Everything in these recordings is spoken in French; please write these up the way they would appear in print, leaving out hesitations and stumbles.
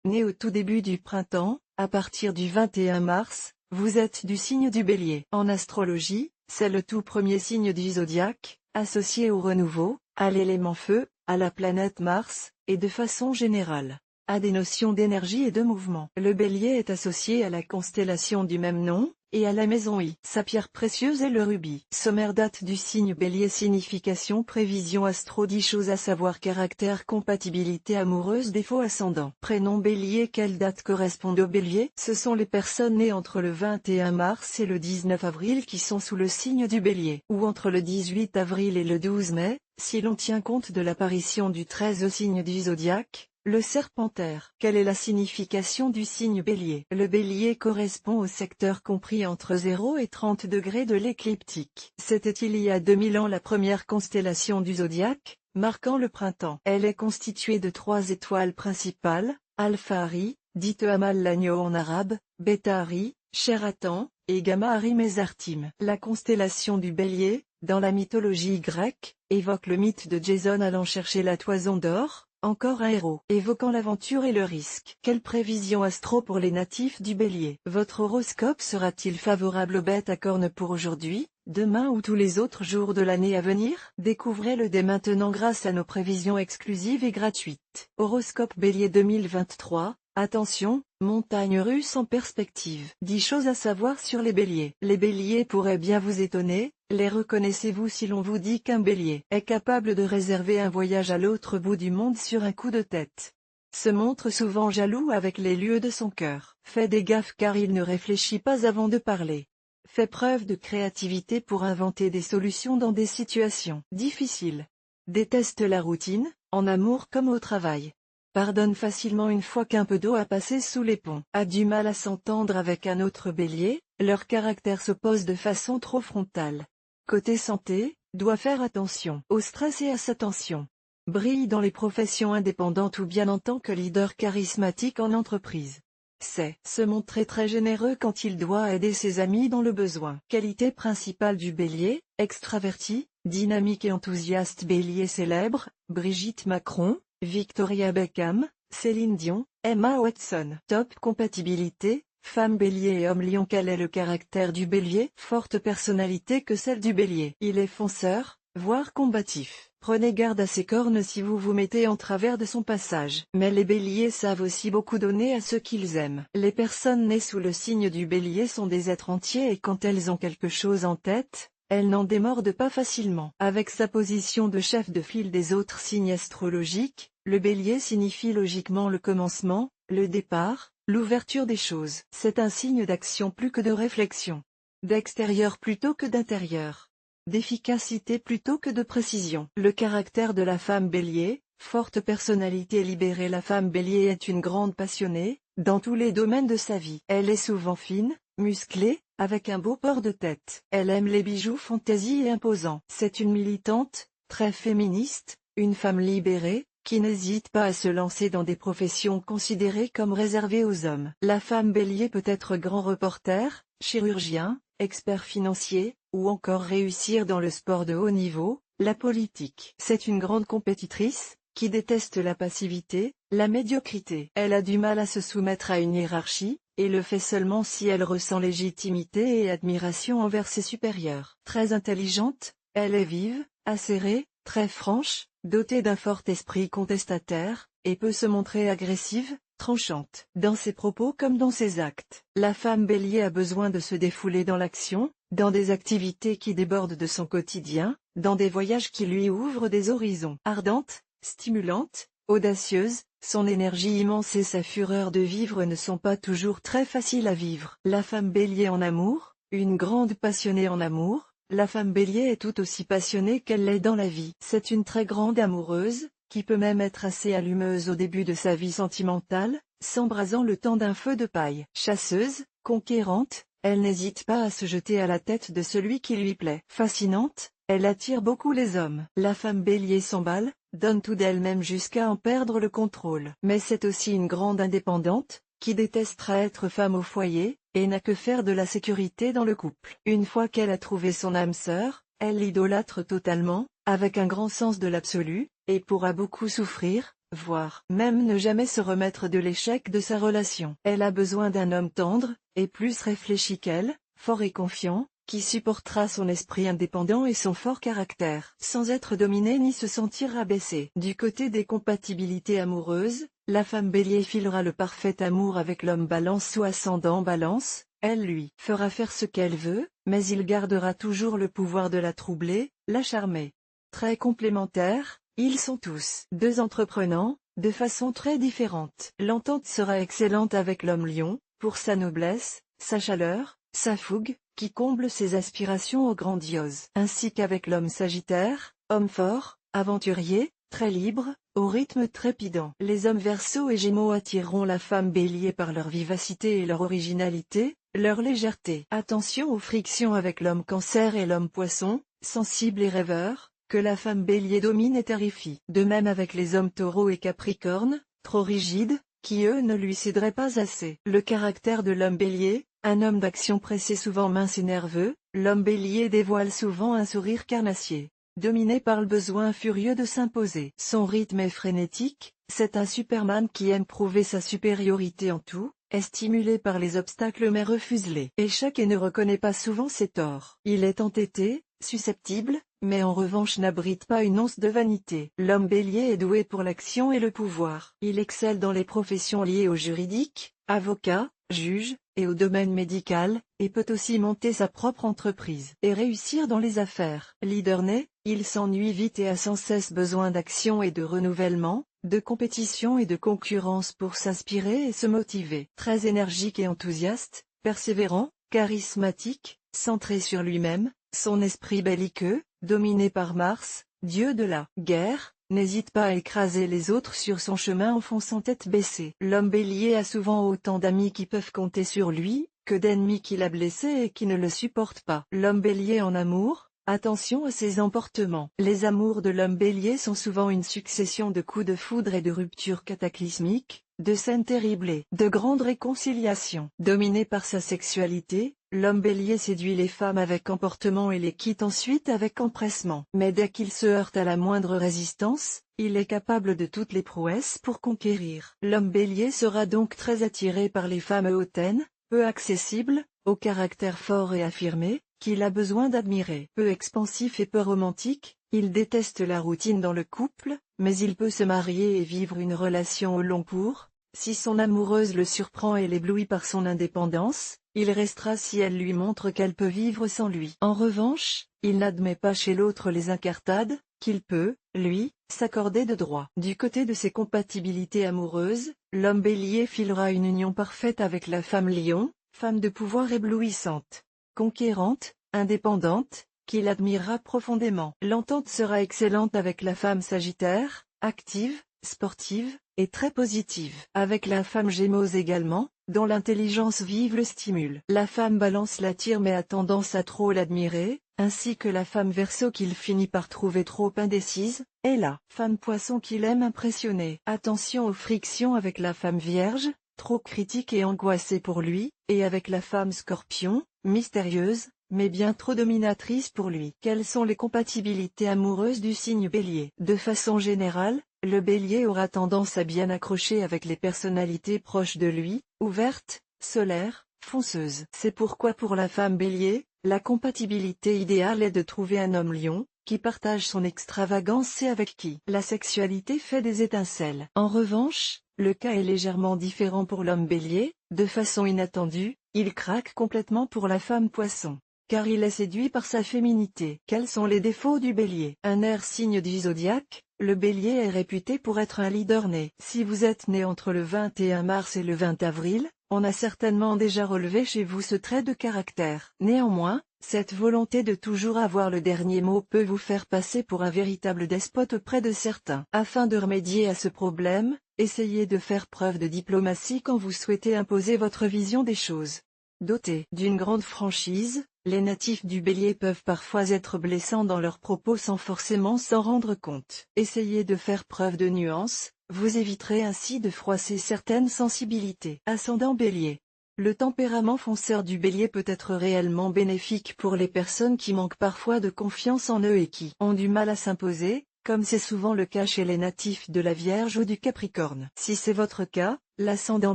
né au tout début du printemps, à partir du 21 mars, vous êtes du signe du Bélier. En astrologie, c'est le tout premier signe du zodiaque, associé au renouveau, à l'élément feu, à la planète Mars, et de façon générale, à des notions d'énergie et de mouvement. Le Bélier est associé à la constellation du même nom, et à la maison I. Sa pierre précieuse est le rubis. Sommaire date du signe Bélier. Signification prévision astro 10 choses à savoir. Caractère compatibilité amoureuse défaut ascendant. Prénom Bélier. Quelle date correspond au Bélier? Ce sont les personnes nées entre le 21 mars et le 19 avril qui sont sous le signe du Bélier, ou entre le 18 avril et le 12 mai, si l'on tient compte de l'apparition du 13 au signe du zodiaque. Le serpentaire. Quelle est la signification du signe Bélier? Le Bélier correspond au secteur compris entre 0 et 30 degrés de l'écliptique. C'était il y a 2000 ans la première constellation du zodiaque, marquant le printemps. Elle est constituée de 3 étoiles principales, Alpha Ari, dite Amal l'agneau en arabe, Beta Ari, Cheratan, et Gamma Ari Mesartim. La constellation du Bélier, dans la mythologie grecque, évoque le mythe de Jason allant chercher la toison d'or. Encore un héros, évoquant l'aventure et le risque. Quelle prévision astro pour les natifs du Bélier? Votre horoscope sera-t-il favorable aux bêtes à cornes pour aujourd'hui, demain ou tous les autres jours de l'année à venir? Découvrez-le dès maintenant grâce à nos prévisions exclusives et gratuites. Horoscope Bélier 2023, attention, montagne russe en perspective. 10 choses à savoir sur les béliers. Les béliers pourraient bien vous étonner. Les reconnaissez-vous si l'on vous dit qu'un bélier est capable de réserver un voyage à l'autre bout du monde sur un coup de tête? Se montre souvent jaloux avec les lieux de son cœur. Fait des gaffes car il ne réfléchit pas avant de parler. Fait preuve de créativité pour inventer des solutions dans des situations difficiles. Déteste la routine, en amour comme au travail. Pardonne facilement une fois qu'un peu d'eau a passé sous les ponts. A du mal à s'entendre avec un autre bélier, leur caractère s'oppose de façon trop frontale. Côté santé, doit faire attention au stress et à sa tension. Brille dans les professions indépendantes ou bien en tant que leader charismatique en entreprise. Sait se montrer très généreux quand il doit aider ses amis dans le besoin. Qualité principale du bélier, extraverti, dynamique et enthousiaste. Bélier célèbre, Brigitte Macron, Victoria Beckham, Céline Dion, Emma Watson. Top compatibilité, femme bélier et homme lion. Quel est le caractère du bélier? Forte personnalité que celle du bélier. Il est fonceur, voire combatif. Prenez garde à ses cornes si vous vous mettez en travers de son passage. Mais les béliers savent aussi beaucoup donner à ceux qu'ils aiment. Les personnes nées sous le signe du bélier sont des êtres entiers et quand elles ont quelque chose en tête, elles n'en démordent pas facilement. Avec sa position de chef de file des autres signes astrologiques, le bélier signifie logiquement le commencement, le départ, l'ouverture des choses. C'est un signe d'action plus que de réflexion. D'extérieur plutôt que d'intérieur. D'efficacité plutôt que de précision. Le caractère de la femme bélier, forte personnalité libérée. La femme bélier est une grande passionnée, dans tous les domaines de sa vie. Elle est souvent fine, musclée, avec un beau port de tête. Elle aime les bijoux fantaisie et imposants. C'est une militante, très féministe, une femme libérée, qui n'hésite pas à se lancer dans des professions considérées comme réservées aux hommes. La femme bélier peut être grand reporter, chirurgien, expert financier, ou encore réussir dans le sport de haut niveau, la politique. C'est une grande compétitrice, qui déteste la passivité, la médiocrité. Elle a du mal à se soumettre à une hiérarchie, et le fait seulement si elle ressent légitimité et admiration envers ses supérieurs. Très intelligente, elle est vive, acérée, très franche, dotée d'un fort esprit contestataire, et peut se montrer agressive, tranchante. Dans ses propos comme dans ses actes, la femme bélier a besoin de se défouler dans l'action, dans des activités qui débordent de son quotidien, dans des voyages qui lui ouvrent des horizons. Ardente, stimulante, audacieuse, son énergie immense et sa fureur de vivre ne sont pas toujours très faciles à vivre. La femme bélier en amour, une grande passionnée en amour, la femme bélier est tout aussi passionnée qu'elle l'est dans la vie. C'est une très grande amoureuse, qui peut même être assez allumeuse au début de sa vie sentimentale, s'embrasant le temps d'un feu de paille. Chasseuse, conquérante, elle n'hésite pas à se jeter à la tête de celui qui lui plaît. Fascinante, elle attire beaucoup les hommes. La femme bélier s'emballe, donne tout d'elle-même jusqu'à en perdre le contrôle. Mais c'est aussi une grande indépendante, qui détestera être femme au foyer, et n'a que faire de la sécurité dans le couple. Une fois qu'elle a trouvé son âme sœur, elle l'idolâtre totalement, avec un grand sens de l'absolu, et pourra beaucoup souffrir, voire même ne jamais se remettre de l'échec de sa relation. Elle a besoin d'un homme tendre, et plus réfléchi qu'elle, fort et confiant, qui supportera son esprit indépendant et son fort caractère, sans être dominé ni se sentir rabaissé. Du côté des compatibilités amoureuses, la femme Bélier filera le parfait amour avec l'homme Balance ou ascendant Balance, elle lui fera faire ce qu'elle veut, mais il gardera toujours le pouvoir de la troubler, la charmer. Très complémentaires, ils sont tous deux entreprenants, de façon très différente. L'entente sera excellente avec l'homme Lion, pour sa noblesse, sa chaleur, sa fougue, qui comble ses aspirations au grandiose, ainsi qu'avec l'homme Sagittaire, homme fort, aventurier, très libre, au rythme trépidant. Les hommes Verseau et Gémeaux attireront la femme Bélier par leur vivacité et leur originalité, leur légèreté. Attention aux frictions avec l'homme Cancer et l'homme Poisson, sensible et rêveur, que la femme Bélier domine et terrifie. De même avec les hommes Taureau et Capricorne, trop rigides, qui eux ne lui céderaient pas assez. Le caractère de l'homme Bélier, un homme d'action pressé souvent mince et nerveux, l'homme Bélier dévoile souvent un sourire carnassier, dominé par le besoin furieux de s'imposer. Son rythme est frénétique, c'est un Superman qui aime prouver sa supériorité en tout, est stimulé par les obstacles mais refuse les échecs et ne reconnaît pas souvent ses torts. Il est entêté, susceptible, mais en revanche n'abrite pas une once de vanité. L'homme Bélier est doué pour l'action et le pouvoir. Il excelle dans les professions liées au juridique, avocat, juge, et au domaine médical, et peut aussi monter sa propre entreprise et réussir dans les affaires. Leader né, il s'ennuie vite et a sans cesse besoin d'action et de renouvellement, de compétition et de concurrence pour s'inspirer et se motiver. Très énergique et enthousiaste, persévérant, charismatique, centré sur lui-même, son esprit belliqueux, dominé par Mars, dieu de la guerre, n'hésite pas à écraser les autres sur son chemin en fonçant tête baissée. L'homme Bélier a souvent autant d'amis qui peuvent compter sur lui, que d'ennemis qu'il a blessés et qui ne le supportent pas. L'homme Bélier en amour, attention à ses emportements. Les amours de l'homme Bélier sont souvent une succession de coups de foudre et de ruptures cataclysmiques, de scènes terribles et de grandes réconciliations. Dominé par sa sexualité, l'homme Bélier séduit les femmes avec emportement et les quitte ensuite avec empressement. Mais dès qu'il se heurte à la moindre résistance, il est capable de toutes les prouesses pour conquérir. L'homme Bélier sera donc très attiré par les femmes hautaines, peu accessibles, au caractère fort et affirmé, qu'il a besoin d'admirer. Peu expansif et peu romantique, il déteste la routine dans le couple, mais il peut se marier et vivre une relation au long cours. Si son amoureuse le surprend et l'éblouit par son indépendance, il restera si elle lui montre qu'elle peut vivre sans lui. En revanche, il n'admet pas chez l'autre les incartades, qu'il peut, lui, s'accorder de droit. Du côté de ses compatibilités amoureuses, l'homme Bélier filera une union parfaite avec la femme Lion, femme de pouvoir éblouissante, conquérante, indépendante, qu'il admirera profondément. L'entente sera excellente avec la femme Sagittaire, active, sportive, et très positive. Avec la femme Gémeaux également, dont l'intelligence vive le stimule. La femme Balance l'attire mais a tendance à trop l'admirer, ainsi que la femme Verseau qu'il finit par trouver trop indécise, et la femme Poisson qu'il aime impressionner. Attention aux frictions avec la femme Vierge, trop critique et angoissée pour lui, et avec la femme Scorpion, mystérieuse, mais bien trop dominatrice pour lui. Quelles sont les compatibilités amoureuses du signe Bélier? De façon générale, le Bélier aura tendance à bien accrocher avec les personnalités proches de lui, ouvertes, solaires, fonceuses. C'est pourquoi pour la femme Bélier, la compatibilité idéale est de trouver un homme Lion, qui partage son extravagance et avec qui la sexualité fait des étincelles. En revanche, le cas est légèrement différent pour l'homme Bélier, de façon inattendue, il craque complètement pour la femme Poisson, car il est séduit par sa féminité. Quels sont les défauts du Bélier? Un air signe du zodiaque, le Bélier est réputé pour être un leader né. Si vous êtes né entre le 21 mars et le 20 avril, on a certainement déjà relevé chez vous ce trait de caractère. Néanmoins, cette volonté de toujours avoir le dernier mot peut vous faire passer pour un véritable despote auprès de certains. Afin de remédier à ce problème, essayez de faire preuve de diplomatie quand vous souhaitez imposer votre vision des choses. Dotés d'une grande franchise, les natifs du Bélier peuvent parfois être blessants dans leurs propos sans forcément s'en rendre compte. Essayez de faire preuve de nuance, vous éviterez ainsi de froisser certaines sensibilités. Ascendant Bélier. Le tempérament fonceur du Bélier peut être réellement bénéfique pour les personnes qui manquent parfois de confiance en eux et qui ont du mal à s'imposer, comme c'est souvent le cas chez les natifs de la Vierge ou du Capricorne. Si c'est votre cas, l'ascendant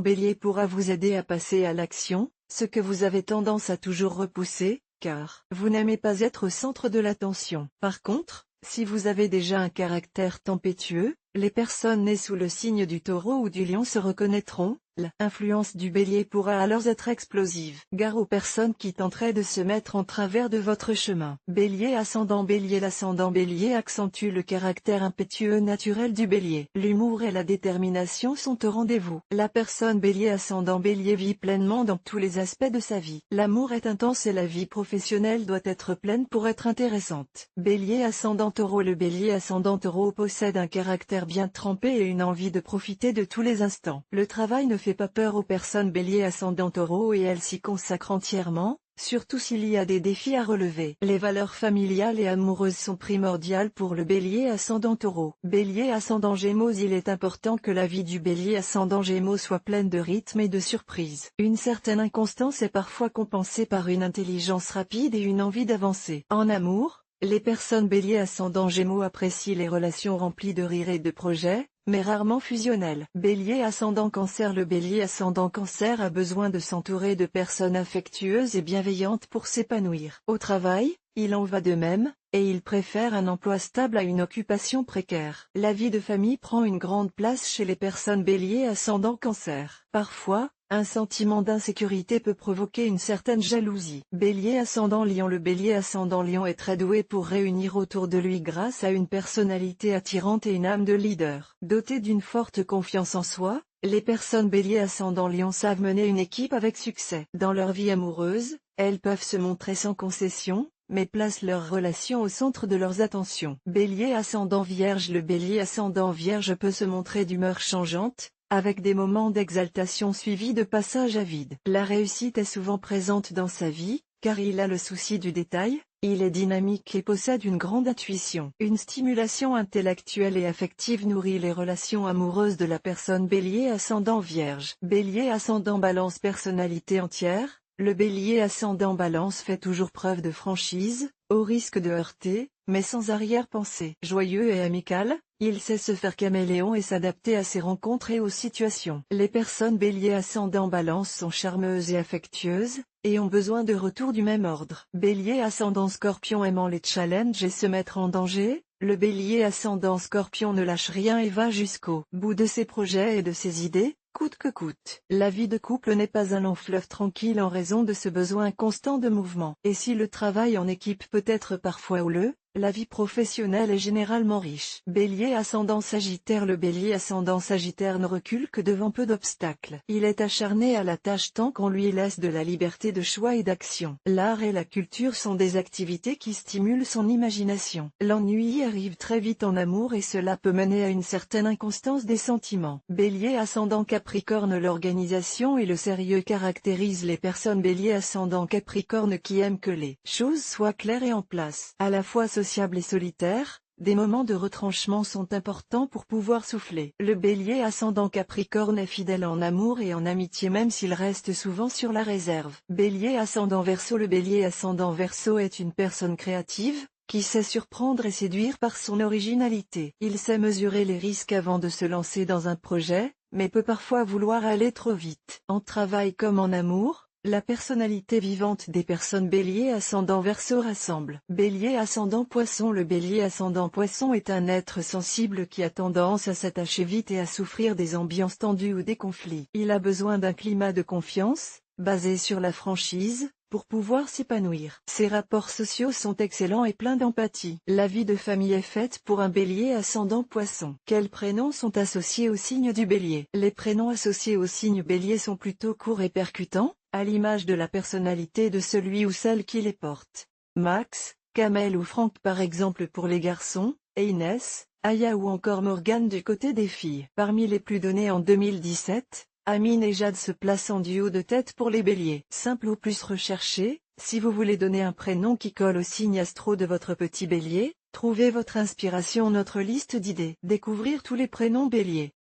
Bélier pourra vous aider à passer à l'action, ce que vous avez tendance à toujours repousser, car vous n'aimez pas être au centre de l'attention. Par contre, si vous avez déjà un caractère tempétueux, les personnes nées sous le signe du Taureau ou du Lion se reconnaîtront. L'influence du Bélier pourra alors être explosive. Gare aux personnes qui tenteraient de se mettre en travers de votre chemin. Bélier ascendant Bélier. L'ascendant Bélier accentue le caractère impétueux naturel du Bélier. L'humour et la détermination sont au rendez-vous. La personne Bélier ascendant Bélier vit pleinement dans tous les aspects de sa vie. L'amour est intense et la vie professionnelle doit être pleine pour être intéressante. Bélier ascendant Taureau. Le Bélier ascendant Taureau possède un caractère bien trempé et une envie de profiter de tous les instants. Le travail ne fait pas peur aux personnes Bélier ascendant Taureau et elles s'y consacrent entièrement, surtout s'il y a des défis à relever. Les valeurs familiales et amoureuses sont primordiales pour le Bélier ascendant Taureau. Bélier ascendant Gémeaux. Il est important que la vie du Bélier ascendant Gémeaux soit pleine de rythme et de surprises. Une certaine inconstance est parfois compensée par une intelligence rapide et une envie d'avancer. En amour, les personnes Bélier ascendant Gémeaux apprécient les relations remplies de rire et de projets, mais rarement fusionnelles. Bélier ascendant Cancer. Le Bélier ascendant Cancer a besoin de s'entourer de personnes affectueuses et bienveillantes pour s'épanouir. Au travail, il en va de même, et il préfère un emploi stable à une occupation précaire. La vie de famille prend une grande place chez les personnes Bélier ascendant Cancer. Parfois, un sentiment d'insécurité peut provoquer une certaine jalousie. Bélier ascendant Lion. Le Bélier ascendant Lion est très doué pour réunir autour de lui grâce à une personnalité attirante et une âme de leader. Doté d'une forte confiance en soi, les personnes Bélier ascendant Lion savent mener une équipe avec succès. Dans leur vie amoureuse, elles peuvent se montrer sans concession, mais placent leurs relations au centre de leurs attentions. Bélier ascendant Vierge. Le Bélier ascendant Vierge peut se montrer d'humeur changeante, avec des moments d'exaltation suivis de passages à vide. La réussite est souvent présente dans sa vie, car il a le souci du détail, il est dynamique et possède une grande intuition. Une stimulation intellectuelle et affective nourrit les relations amoureuses de la personne Bélier ascendant Vierge. Bélier ascendant Balance. Personnalité entière. Le Bélier ascendant Balance fait toujours preuve de franchise, au risque de heurter, mais sans arrière-pensée. Joyeux et amical, il sait se faire caméléon et s'adapter à ses rencontres et aux situations. Les personnes Bélier ascendant Balance sont charmeuses et affectueuses, et ont besoin de retours du même ordre. Bélier ascendant Scorpion. Aimant les challenges et se mettre en danger, le Bélier ascendant Scorpion ne lâche rien et va jusqu'au bout de ses projets et de ses idées, coûte que coûte. La vie de couple n'est pas un long fleuve tranquille en raison de ce besoin constant de mouvement. Et si le travail en équipe peut être parfois houleux, la vie professionnelle est généralement riche. Bélier ascendant Sagittaire. Le Bélier ascendant Sagittaire ne recule que devant peu d'obstacles. Il est acharné à la tâche tant qu'on lui laisse de la liberté de choix et d'action. L'art et la culture sont des activités qui stimulent son imagination. L'ennui arrive très vite en amour et cela peut mener à une certaine inconstance des sentiments. Bélier ascendant Capricorne. L'organisation et le sérieux caractérisent les personnes Bélier ascendant Capricorne qui aiment que les choses soient claires et en place. À la fois sociable et solitaire, des moments de retranchement sont importants pour pouvoir souffler. Le Bélier ascendant Capricorne est fidèle en amour et en amitié même s'il reste souvent sur la réserve. Bélier ascendant Verseau. Le Bélier ascendant Verseau est une personne créative, qui sait surprendre et séduire par son originalité. Il sait mesurer les risques avant de se lancer dans un projet, mais peut parfois vouloir aller trop vite. En travail comme en amour, la personnalité vivante des personnes Bélier ascendant Verseau rassemble. Bélier ascendant Poisson. Le Bélier ascendant Poisson est un être sensible qui a tendance à s'attacher vite et à souffrir des ambiances tendues ou des conflits. Il a besoin d'un climat de confiance, basé sur la franchise, pour pouvoir s'épanouir. Ses rapports sociaux sont excellents et pleins d'empathie. La vie de famille est faite pour un Bélier ascendant Poisson. Quels prénoms sont associés au signe du Bélier? Les prénoms associés au signe Bélier sont plutôt courts et percutants, à l'image de la personnalité de celui ou celle qui les porte. Max, Kamel ou Franck par exemple pour les garçons, et Inès, Aya ou encore Morgane du côté des filles. Parmi les plus donnés en 2017, Amine et Jade se placent en duo de tête pour les Béliers. Simple ou plus recherché, si vous voulez donner un prénom qui colle au signe astro de votre petit Bélier, trouvez votre inspiration. Notre liste d'idées. Découvrir tous les prénoms Bélier.